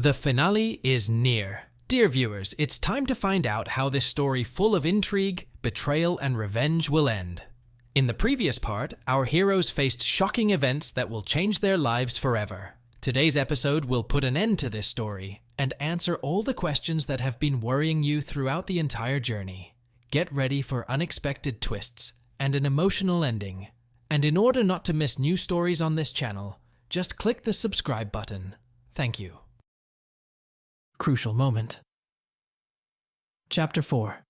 The finale is near. Dear viewers, it's time to find out how this story full of intrigue, betrayal, and revenge will end. In the previous part, our heroes faced shocking events that will change their lives forever. Today's episode will put an end to this story and answer all the questions that have been worrying you throughout the entire journey. Get ready for unexpected twists and an emotional ending. And in order not to miss new stories on this channel, just click the subscribe button. Thank you. Crucial moment. Chapter 4.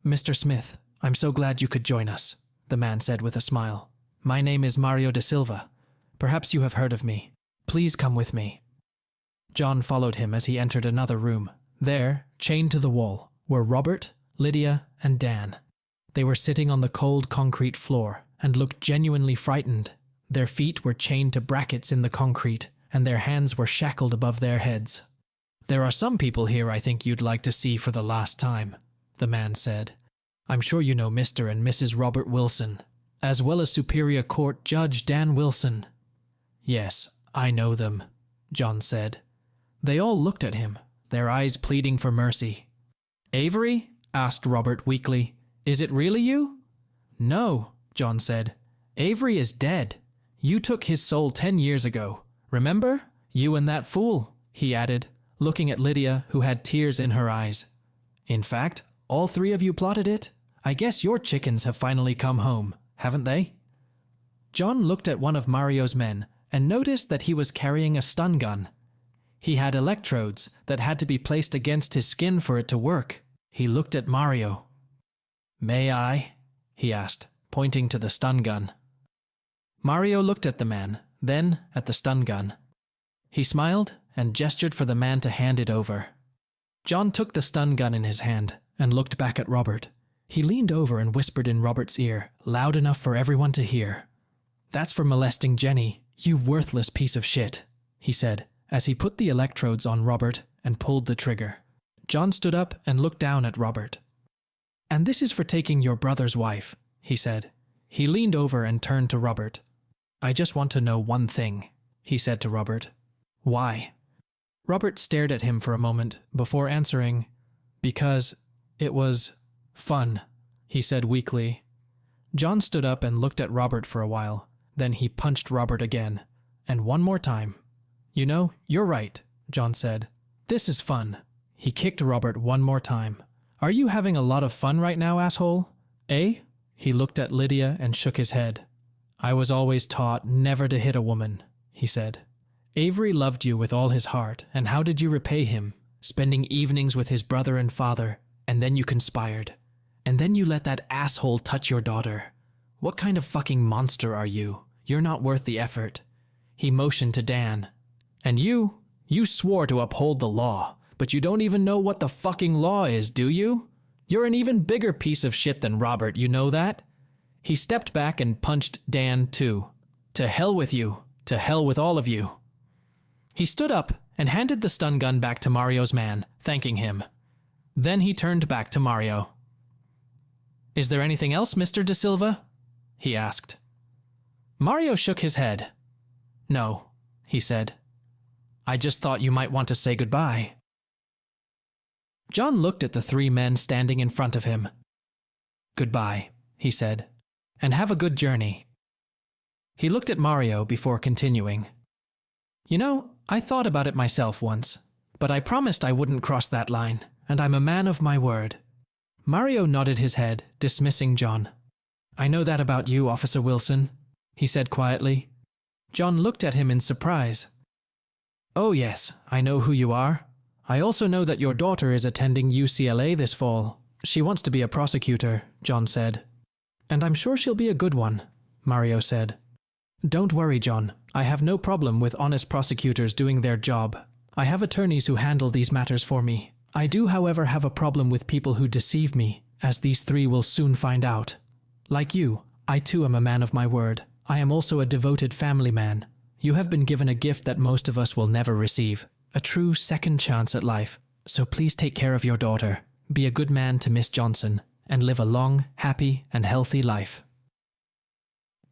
Mr. Smith, I'm so glad you could join us, the man said with a smile. My name is Mario da Silva. Perhaps you have heard of me. Please come with me. John followed him as he entered another room. There, chained to the wall, were Robert, Lydia, and Dan. They were sitting on the cold concrete floor and looked genuinely frightened. Their feet were chained to brackets in the concrete, and their hands were shackled above their heads. There are some people here I think you'd like to see for the last time, the man said. I'm sure you know Mr. and Mrs. Robert Wilson, as well as Superior Court Judge Dan Wilson. Yes, I know them, John said. They all looked at him, their eyes pleading for mercy. Avery? Asked Robert weakly. Is it really you? No, John said. Avery is dead. You took his soul 10 years ago. Remember? You and that fool, he added, looking at Lydia, who had tears in her eyes. In fact, all three of you plotted it. I guess your chickens have finally come home, haven't they? John looked at one of Mario's men and noticed that he was carrying a stun gun. He had electrodes that had to be placed against his skin for it to work. He looked at Mario. May I? He asked, pointing to the stun gun. Mario looked at the man, then at the stun gun. He smiled and gestured for the man to hand it over. John took the stun gun in his hand and looked back at Robert. He leaned over and whispered in Robert's ear, loud enough for everyone to hear. That's for molesting Jenny, you worthless piece of shit, he said, as he put the electrodes on Robert and pulled the trigger. John stood up and looked down at Robert. And this is for taking your brother's wife, he said. He leaned over and turned to Robert. I just want to know one thing, he said to Robert. Why? Robert stared at him for a moment before answering, because it was fun, he said weakly. John stood up and looked at Robert for a while. Then he punched Robert again, and one more time. You know, you're right, John said. This is fun. He kicked Robert one more time. Are you having a lot of fun right now, asshole? Eh? He looked at Lydia and shook his head. I was always taught never to hit a woman, he said. Avery loved you with all his heart, and how did you repay him? Spending evenings with his brother and father, and then you conspired. And then you let that asshole touch your daughter. What kind of fucking monster are you? You're not worth the effort. He motioned to Dan. And you swore to uphold the law, but you don't even know what the fucking law is, do you? You're an even bigger piece of shit than Robert, you know that? He stepped back and punched Dan too. To hell with you. To hell with all of you. He stood up and handed the stun gun back to Mario's man, thanking him. Then he turned back to Mario. Is there anything else, Mr. Da Silva? He asked. Mario shook his head. No, he said. I just thought you might want to say goodbye. John looked at the three men standing in front of him. Goodbye, he said, and have a good journey. He looked at Mario before continuing. You know, I thought about it myself once, but I promised I wouldn't cross that line, and I'm a man of my word. Mario nodded his head, dismissing John. I know that about you, Officer Wilson, he said quietly. John looked at him in surprise. Oh yes, I know who you are. I also know that your daughter is attending UCLA this fall. She wants to be a prosecutor, John said. And I'm sure she'll be a good one, Mario said. Don't worry, John. I have no problem with honest prosecutors doing their job. I have attorneys who handle these matters for me. I do, however, have a problem with people who deceive me, as these three will soon find out. Like you, I too am a man of my word. I am also a devoted family man. You have been given a gift that most of us will never receive. A true second chance at life. So please take care of your daughter. Be a good man to Miss Johnson, and live a long, happy, and healthy life.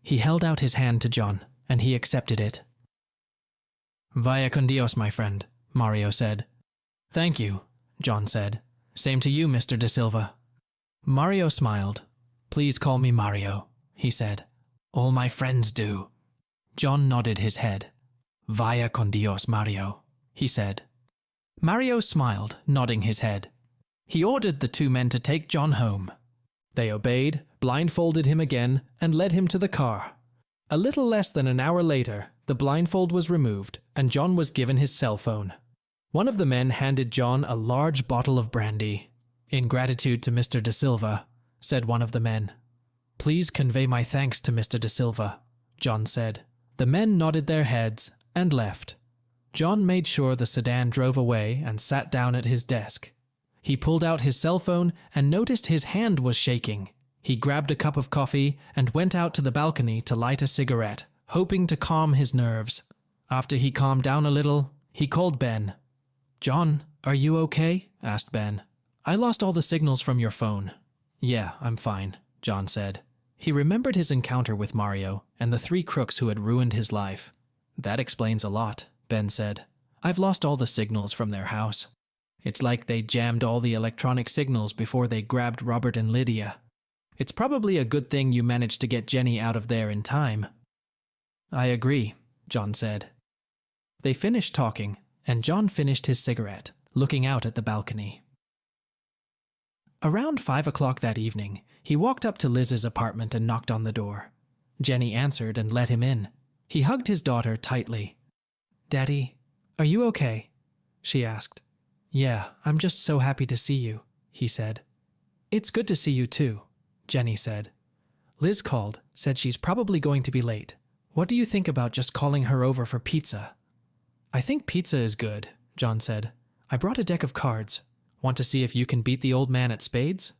He held out his hand to John, and he accepted it. Vaya con Dios, my friend. Mario said. Thank you, John said. Same to you, Mr. De Silva. Mario smiled. Please call me Mario, he said. All my friends do. John nodded his head. Vaya con Dios, Mario, he said. Mario smiled, nodding his head. He ordered the two men to take John home. They obeyed, blindfolded him again, and led him to the car. A little less than an hour later, the blindfold was removed, and John was given his cell phone. One of the men handed John a large bottle of brandy. In gratitude to Mr. De Silva, said one of the men. Please convey my thanks to Mr. De Silva, John said. The men nodded their heads and left. John made sure the sedan drove away and sat down at his desk. He pulled out his cell phone and noticed his hand was shaking. He grabbed a cup of coffee and went out to the balcony to light a cigarette, hoping to calm his nerves. After he calmed down a little, he called Ben. John, are you okay? Asked Ben. I lost all the signals from your phone. Yeah, I'm fine, John said. He remembered his encounter with Mario and the three crooks who had ruined his life. That explains a lot, Ben said. I've lost all the signals from their house. It's like they jammed all the electronic signals before they grabbed Robert and Lydia. It's probably a good thing you managed to get Jenny out of there in time. I agree, John said. They finished talking, and John finished his cigarette, looking out at the balcony. Around 5 o'clock that evening, he walked up to Liz's apartment and knocked on the door. Jenny answered and let him in. He hugged his daughter tightly. Daddy, are you okay? She asked. Yeah, I'm just so happy to see you, he said. It's good to see you too, Jenny said. Liz called, said she's probably going to be late. What do you think about just calling her over for pizza? I think pizza is good, John said. I brought a deck of cards. Want to see if you can beat the old man at spades?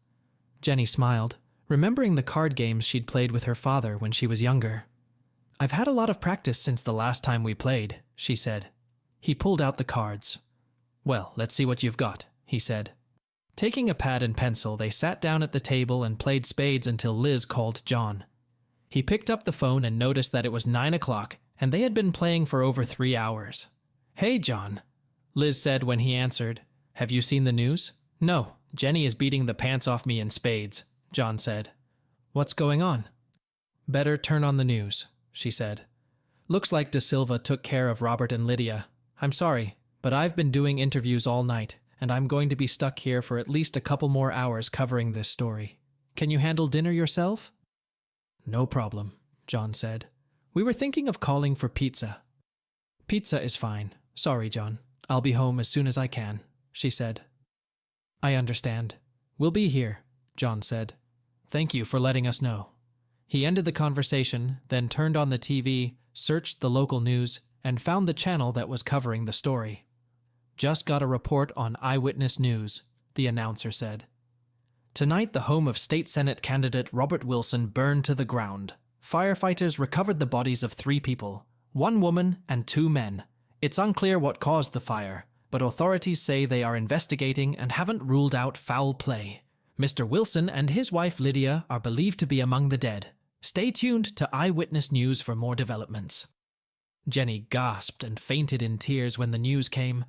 Jenny smiled, remembering the card games she'd played with her father when she was younger. I've had a lot of practice since the last time we played, she said. He pulled out the cards. Well, let's see what you've got, he said. Taking a pad and pencil, they sat down at the table and played spades until Liz called John. He picked up the phone and noticed that it was 9 o'clock, and they had been playing for over 3 hours. Hey, John, Liz said when he answered. Have you seen the news? No, Jenny is beating the pants off me in spades, John said. What's going on? Better turn on the news, she said. Looks like De Silva took care of Robert and Lydia. I'm sorry, but I've been doing interviews all night, and I'm going to be stuck here for at least a couple more hours covering this story. Can you handle dinner yourself? No problem, John said. We were thinking of calling for pizza. Pizza is fine. Sorry, John. I'll be home as soon as I can, she said. I understand. We'll be here, John said. Thank you for letting us know. He ended the conversation, then turned on the TV, searched the local news, and found the channel that was covering the story. Just got a report on Eyewitness News, the announcer said. Tonight, the home of State Senate candidate Robert Wilson burned to the ground. Firefighters recovered the bodies of 3 people, 1 woman and 2 men. It's unclear what caused the fire, but authorities say they are investigating and haven't ruled out foul play. Mr. Wilson and his wife Lydia are believed to be among the dead. Stay tuned to Eyewitness News for more developments. Jenny gasped and fainted in tears when the news came.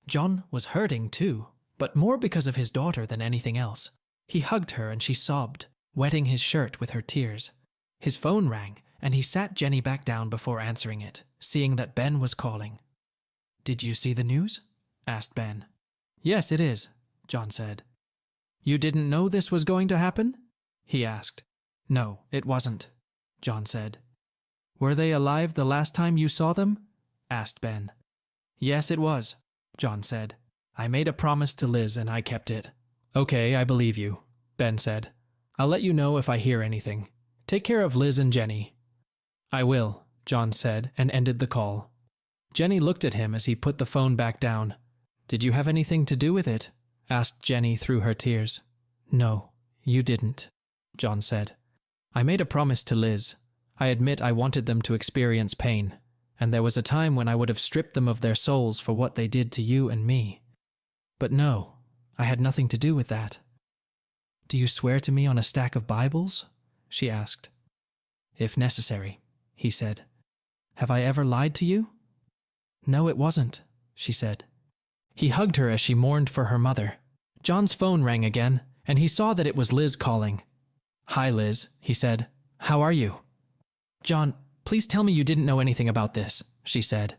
John was hurting too, but more because of his daughter than anything else. He hugged her and she sobbed, wetting his shirt with her tears. His phone rang, and he sat Jenny back down before answering it, seeing that Ben was calling. Did you see the news? Asked Ben. Yes, it is, John said. You didn't know this was going to happen? He asked. No, it wasn't, John said. Were they alive the last time you saw them? Asked Ben. Yes, it was, John said. I made a promise to Liz and I kept it. Okay, I believe you, Ben said. I'll let you know if I hear anything. Take care of Liz and Jenny. I will, John said, and ended the call. Jenny looked at him as he put the phone back down. Did you have anything to do with it? Asked Jenny through her tears. No, you didn't, John said. I made a promise to Liz. I admit I wanted them to experience pain, and there was a time when I would have stripped them of their souls for what they did to you and me. But no, I had nothing to do with that. Do you swear to me on a stack of Bibles? She asked. If necessary, he said. Have I ever lied to you? No, it wasn't, she said. He hugged her as she mourned for her mother. John's phone rang again, and he saw that it was Liz calling. "Hi, Liz," he said. "How are you?" "John, please tell me you didn't know anything about this," she said.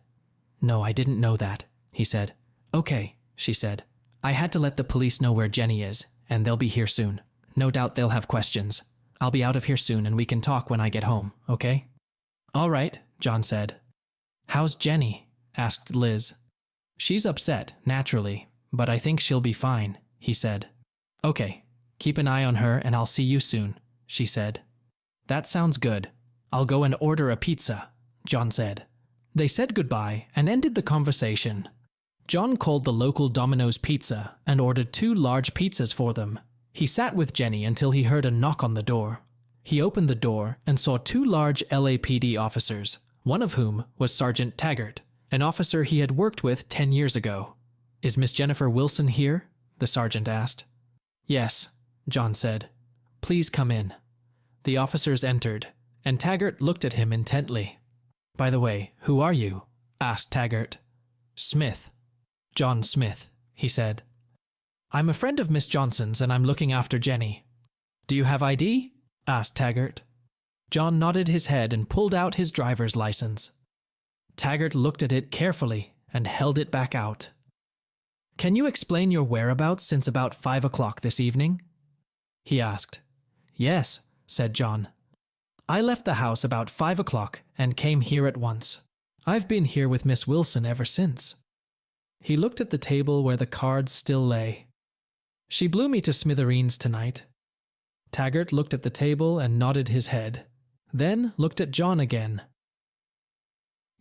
"No, I didn't know that," he said. "Okay," she said. "I had to let the police know where Jenny is, and they'll be here soon. No doubt they'll have questions. I'll be out of here soon and we can talk when I get home, okay?" "All right," John said. "How's Jenny?" asked Liz. "She's upset, naturally, but I think she'll be fine," he said. "Okay, keep an eye on her and I'll see you soon," she said. "That sounds good. I'll go and order a pizza," John said. They said goodbye and ended the conversation. John called the local Domino's Pizza and ordered 2 large pizzas for them. He sat with Jenny until he heard a knock on the door. He opened the door and saw 2 large LAPD officers, one of whom was Sergeant Taggart, an officer he had worked with 10 years ago. "Is Miss Jennifer Wilson here?" the sergeant asked. "Yes," John said. "Please come in." The officers entered, and Taggart looked at him intently. "By the way, who are you?" asked Taggart. "Smith. John Smith," he said. "I'm a friend of Miss Johnson's and I'm looking after Jenny." "Do you have ID?" asked Taggart. John nodded his head and pulled out his driver's license. Taggart looked at it carefully and held it back out. "Can you explain your whereabouts since about 5 o'clock this evening?" he asked. "Yes," said John. "I left the house about 5 o'clock and came here at once. I've been here with Miss Wilson ever since." He looked at the table where the cards still lay. "She blew me to smithereens tonight." Taggart looked at the table and nodded his head, then looked at John again.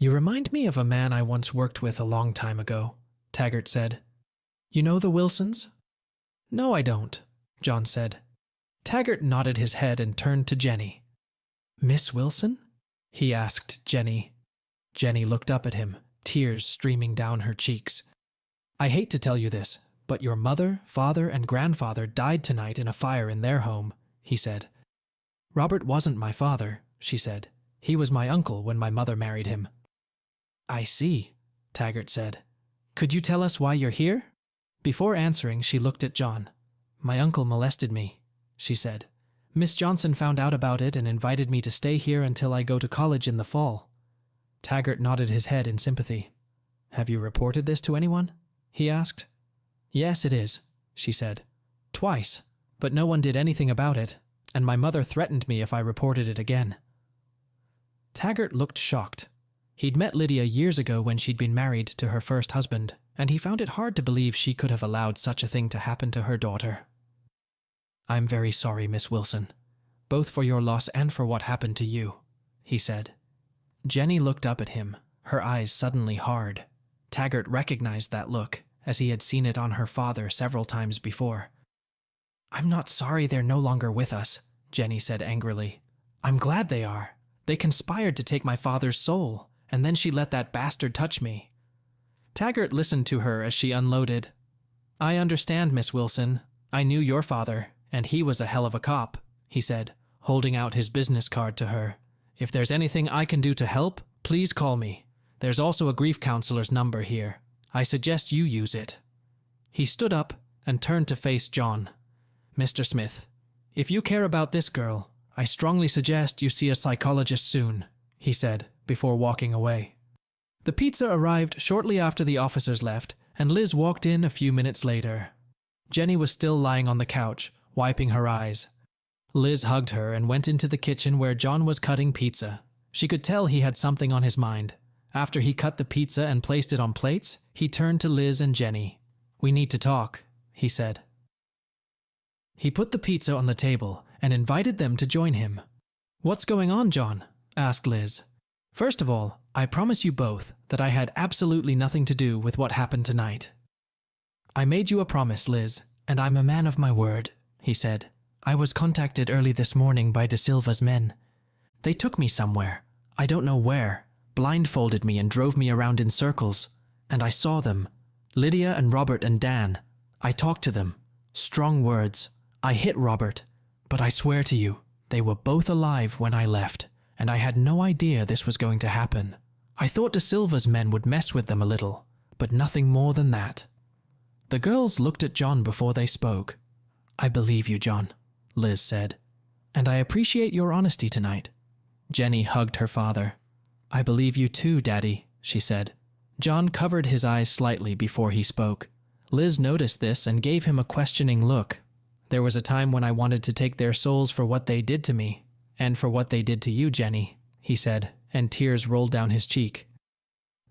"You remind me of a man I once worked with a long time ago," Taggart said. "You know the Wilsons?" "No, I don't," John said. Taggart nodded his head and turned to Jenny. "Miss Wilson?" he asked Jenny. Jenny looked up at him, tears streaming down her cheeks. "I hate to tell you this, but your mother, father, and grandfather died tonight in a fire in their home," he said. "Robert wasn't my father," she said. "He was my uncle when my mother married him." "I see," Taggart said. "Could you tell us why you're here?" Before answering, she looked at John. "My uncle molested me," she said. "Miss Johnson found out about it and invited me to stay here until I go to college in the fall." Taggart nodded his head in sympathy. "Have you reported this to anyone?" he asked. "Yes, it is," she said. "Twice, but no one did anything about it, and my mother threatened me if I reported it again." Taggart looked shocked. He'd met Lydia years ago when she'd been married to her first husband, and he found it hard to believe she could have allowed such a thing to happen to her daughter. "I'm very sorry, Miss Wilson, both for your loss and for what happened to you," he said. Jenny looked up at him, her eyes suddenly hard. Taggart recognized that look, as he had seen it on her father several times before. "I'm not sorry they're no longer with us," Jenny said angrily. "I'm glad they are. They conspired to take my father's soul, and then she let that bastard touch me." Taggart listened to her as she unloaded. "I understand, Miss Wilson. I knew your father, and he was a hell of a cop," he said, holding out his business card to her. "If there's anything I can do to help, please call me. There's also a grief counselor's number here. I suggest you use it." He stood up and turned to face John. "Mr. Smith, if you care about this girl, I strongly suggest you see a psychologist soon," he said, before walking away. The pizza arrived shortly after the officers left, and Liz walked in a few minutes later. Jenny was still lying on the couch, wiping her eyes. Liz hugged her and went into the kitchen where John was cutting pizza. She could tell he had something on his mind. After he cut the pizza and placed it on plates, he turned to Liz and Jenny. "We need to talk," he said. He put the pizza on the table and invited them to join him. "What's going on, John?" asked Liz. "First of all, I promise you both that I had absolutely nothing to do with what happened tonight." "I made you a promise, Liz, and I'm a man of my word," he said. "I was contacted early this morning by De Silva's men. They took me somewhere, I don't know where, blindfolded me and drove me around in circles, and I saw them. Lydia and Robert and Dan. I talked to them. Strong words. I hit Robert, but I swear to you, they were both alive when I left, and I had no idea this was going to happen. I thought De Silva's men would mess with them a little, but nothing more than that. The girls looked at John before they spoke. "I believe you, John," Liz said. "And I appreciate your honesty tonight." Jenny hugged her father. "I believe you too, Daddy," she said. John covered his eyes slightly before he spoke. Liz noticed this and gave him a questioning look. "There was a time when I wanted to take their souls for what they did to me, and for what they did to you, Jenny," he said, and tears rolled down his cheek.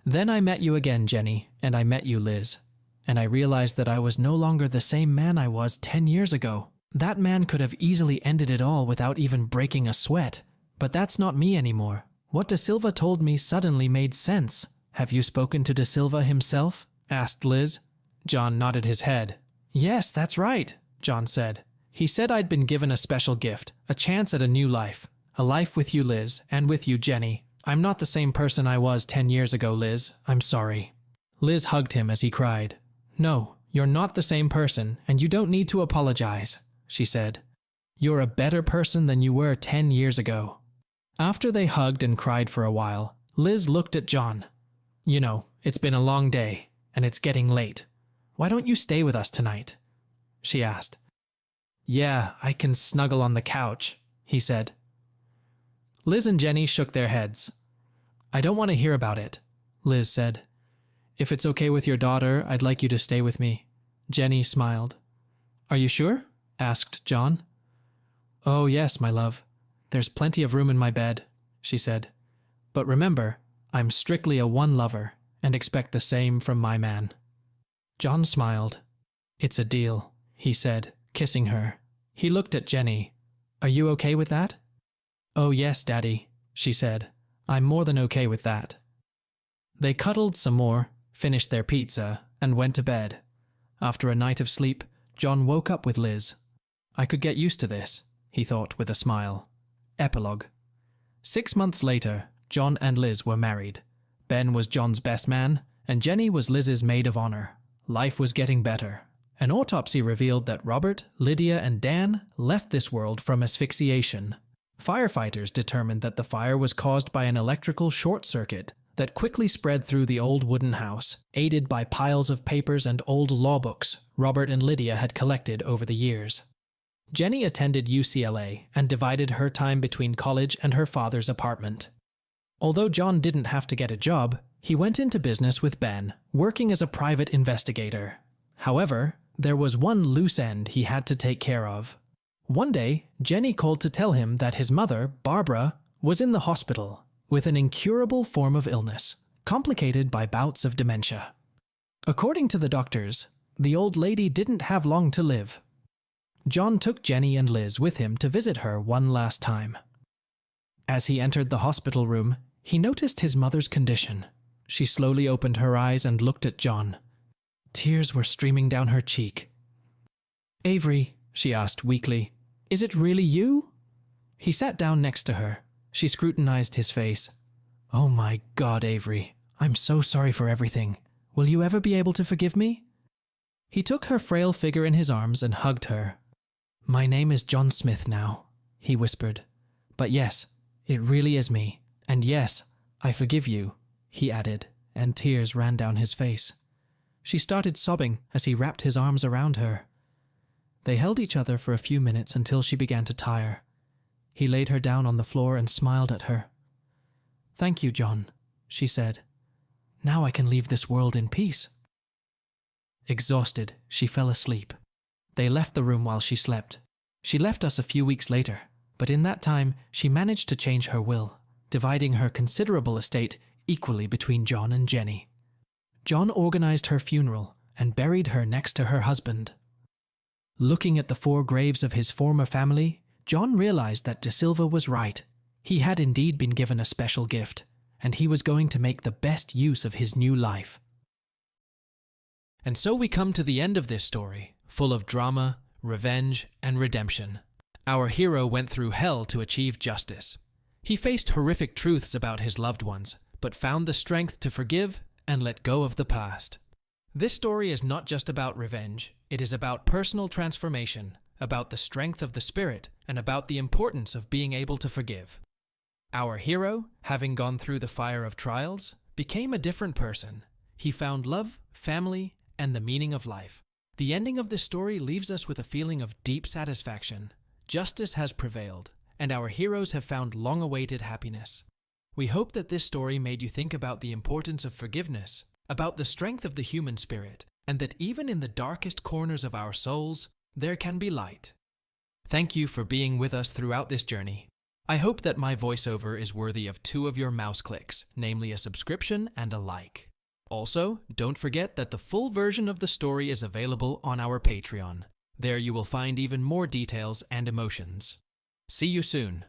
"Then I met you again, Jenny, and I met you, Liz. And I realized that I was no longer the same man I was 10 years ago. That man could have easily ended it all without even breaking a sweat. But that's not me anymore. What De Silva told me suddenly made sense." "Have you spoken to De Silva himself?" asked Liz. John nodded his head. "Yes, that's right," John said. "He said I'd been given a special gift, a chance at a new life. A life with you, Liz, and with you, Jenny. I'm not the same person I was 10 years ago, Liz. I'm sorry." Liz hugged him as he cried. "No, you're not the same person, and you don't need to apologize," she said. "You're a better person than you were 10 years ago." After they hugged and cried for a while, Liz looked at John. "You know, it's been a long day, and it's getting late. Why don't you stay with us tonight?" she asked. "Yeah, I can snuggle on the couch," he said. Liz and Jenny shook their heads. "I don't want to hear about it," Liz said. "If it's okay with your daughter, I'd like you to stay with me." Jenny smiled. "Are you sure?" asked John. "Oh, yes, my love. There's plenty of room in my bed," she said. "But remember, I'm strictly a one lover, and expect the same from my man." John smiled. "It's a deal," he said, kissing her. He looked at Jenny. "Are you okay with that?" "Oh, yes, Daddy," she said. "I'm more than okay with that." They cuddled some more, finished their pizza, and went to bed. After a night of sleep, John woke up with Liz. "I could get used to this," he thought with a smile. Epilogue. 6 months later, John and Liz were married. Ben was John's best man, and Jenny was Liz's maid of honor. Life was getting better. An autopsy revealed that Robert, Lydia, and Dan left this world from asphyxiation. Firefighters determined that the fire was caused by an electrical short circuit that quickly spread through the old wooden house, aided by piles of papers and old law books Robert and Lydia had collected over the years. Jenny attended UCLA and divided her time between college and her father's apartment. Although John didn't have to get a job, he went into business with Ben, working as a private investigator. However, there was one loose end he had to take care of. One day, Jenny called to tell him that his mother, Barbara, was in the hospital with an incurable form of illness, complicated by bouts of dementia. According to the doctors, the old lady didn't have long to live. John took Jenny and Liz with him to visit her one last time. As he entered the hospital room, he noticed his mother's condition. She slowly opened her eyes and looked at John. Tears were streaming down her cheek. "Avery," she asked weakly, "is it really you?" He sat down next to her. She scrutinized his face. "Oh my God, Avery, I'm so sorry for everything. Will you ever be able to forgive me?" He took her frail figure in his arms and hugged her. "My name is John Smith now," he whispered. "But yes, it really is me. And yes, I forgive you," he added, and tears ran down his face. She started sobbing as he wrapped his arms around her. They held each other for a few minutes until she began to tire. He laid her down on the floor and smiled at her. "Thank you, John," she said. "Now I can leave this world in peace." Exhausted, she fell asleep. They left the room while she slept. She left us a few weeks later, but in that time she managed to change her will, dividing her considerable estate equally between John and Jenny. John organized her funeral and buried her next to her husband. Looking at the 4 graves of his former family, John realized that De Silva was right. He had indeed been given a special gift, and he was going to make the best use of his new life. And so we come to the end of this story, full of drama, revenge, and redemption. Our hero went through hell to achieve justice. He faced horrific truths about his loved ones, but found the strength to forgive and let go of the past. This story is not just about revenge, it is about personal transformation, about the strength of the spirit, and about the importance of being able to forgive. Our hero, having gone through the fire of trials, became a different person. He found love, family, and the meaning of life. The ending of this story leaves us with a feeling of deep satisfaction. Justice has prevailed, and our heroes have found long-awaited happiness. We hope that this story made you think about the importance of forgiveness, about the strength of the human spirit, and that even in the darkest corners of our souls, there can be light. Thank you for being with us throughout this journey. I hope that my voiceover is worthy of 2 of your mouse clicks, namely a subscription and a like. Also, don't forget that the full version of the story is available on our Patreon. There you will find even more details and emotions. See you soon.